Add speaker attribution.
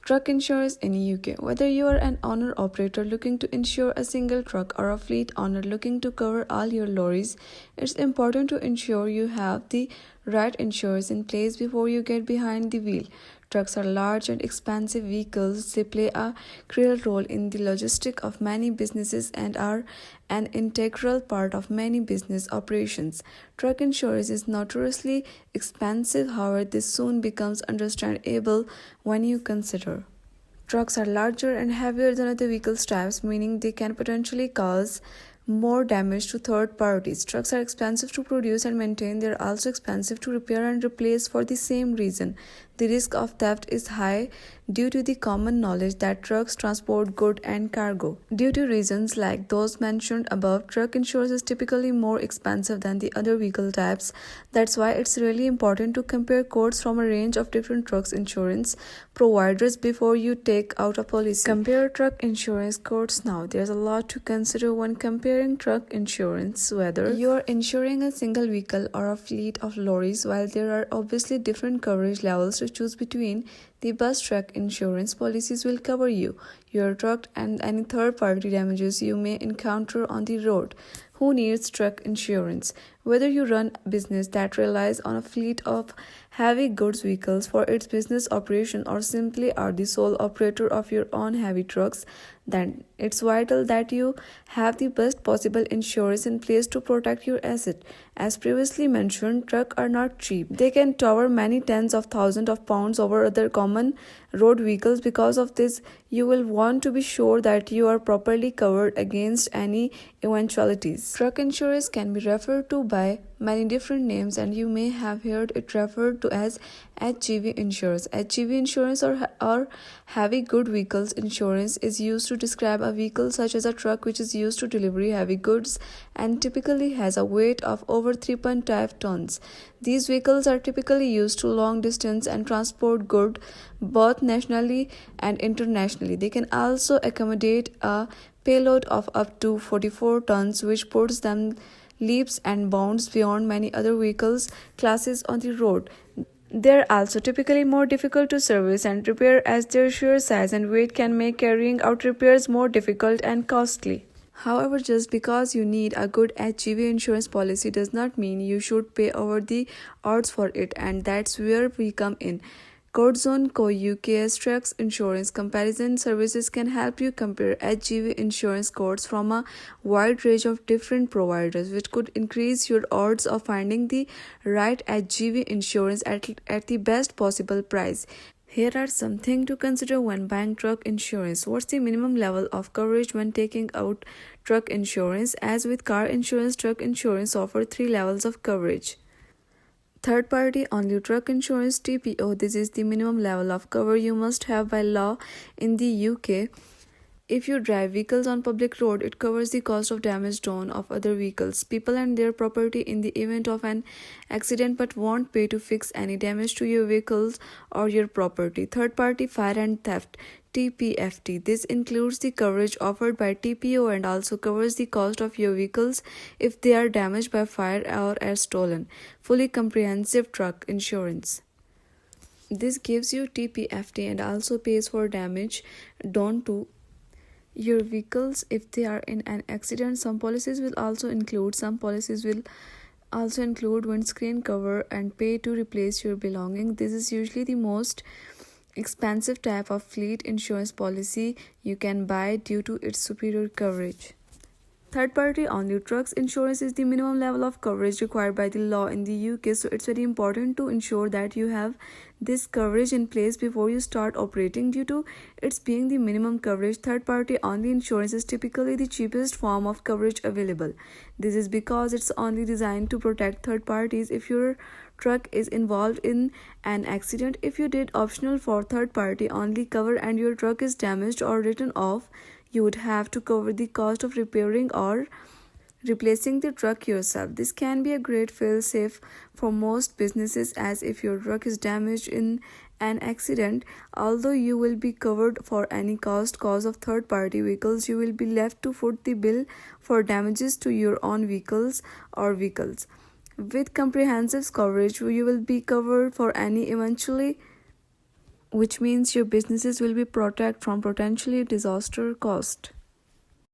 Speaker 1: Truck insurance in UK. Whether you are an owner operator looking to insure a single truck or a fleet owner looking to cover all your lorries, it's important to ensure you have the right insurance in place before you get behind the wheel. Trucks are large and expensive vehicles. They play a critical role in the logistics of many businesses and are an integral part of many business operations. Truck insurance is notoriously expensive, however, this soon becomes understandable when you consider trucks are larger and heavier than other vehicle types, meaning they can potentially cause more damage to third parties. Trucks are expensive to produce and maintain. They are also expensive to repair and replace for the same reason. The risk of theft is high due to the common knowledge that trucks transport goods and cargo. Due to reasons like those mentioned above, truck insurance is typically more expensive than the other vehicle types. That's why it's really important to compare quotes from a range of different trucks insurance providers before you take out a policy. Compare truck insurance quotes now. There's a lot to consider when comparing truck insurance, whether you're insuring a single vehicle or a fleet of lorries. While there are obviously different coverage levels to choose between, the best truck insurance policies will cover you, your truck, and any third-party damages you may encounter on the road. Who needs truck insurance? Whether you run a business that relies on a fleet of heavy goods vehicles for its business operation or simply are the sole operator of your own heavy trucks, then it's vital that you have the best possible insurance in place to protect your asset. As previously mentioned, trucks are not cheap. They can tower many tens of thousands of pounds over other common road vehicles. Because of this, you will want to be sure that you are properly covered against any eventualities. Truck insurance can be referred to by many different names, and you may have heard it referred to as HGV insurance. HGV insurance or heavy good vehicles insurance is used to describe a vehicle such as a truck which is used to deliver heavy goods and typically has a weight of over 3.5 tons. These vehicles are typically used to long distance and transport goods both nationally and internationally. They can also accommodate a payload of up to 44 tons, which puts them leaps and bounds beyond many other vehicles classes on the road. They're also typically more difficult to service and repair, as their sheer size and weight can make carrying out repairs more difficult and costly. However, just because you need a good HGV insurance policy does not mean you should pay over the odds for it, and that's where we come in. CodeZone Co. UK's trucks insurance comparison services can help you compare HGV insurance quotes from a wide range of different providers, which could increase your odds of finding the right HGV insurance at the best possible price. Here are some things to consider when buying truck insurance. What's the minimum level of coverage when taking out truck insurance? As with car insurance, truck insurance offers 3 levels of coverage. Third party only truck insurance TPO. This is the minimum level of cover you must have by law in the UK. If you drive vehicles on public road, it covers the cost of damage done of other vehicles, people and their property in the event of an accident, but won't pay to fix any damage to your vehicles or your property. Third party fire and theft TPFT. This includes the coverage offered by TPO and also covers the cost of your vehicles if they are damaged by fire or are stolen. Fully comprehensive truck insurance. This gives you TPFT and also pays for damage done to your vehicles if they are in an accident. Some policies will also include windscreen cover and pay to replace your belongings. This is usually the most expensive type of fleet insurance policy you can buy due to its superior coverage. Third party only trucks insurance is the minimum level of coverage required by the law in the UK, so it's very important to ensure that you have this coverage in place before you start operating. Due to its being the minimum coverage, third party only insurance is typically the cheapest form of coverage available. This is because it's only designed to protect third parties if your truck is involved in an accident. If you did optional for third party only cover and your truck is damaged or written off, you would have to cover the cost of repairing or replacing the truck yourself. This can be a great fail-safe for most businesses, as if your truck is damaged in an accident, although you will be covered for any cause of third-party vehicles, you will be left to foot the bill for damages to your own vehicles or vehicles. With comprehensive coverage, you will be covered for any which means your businesses will be protected from potentially disaster cost.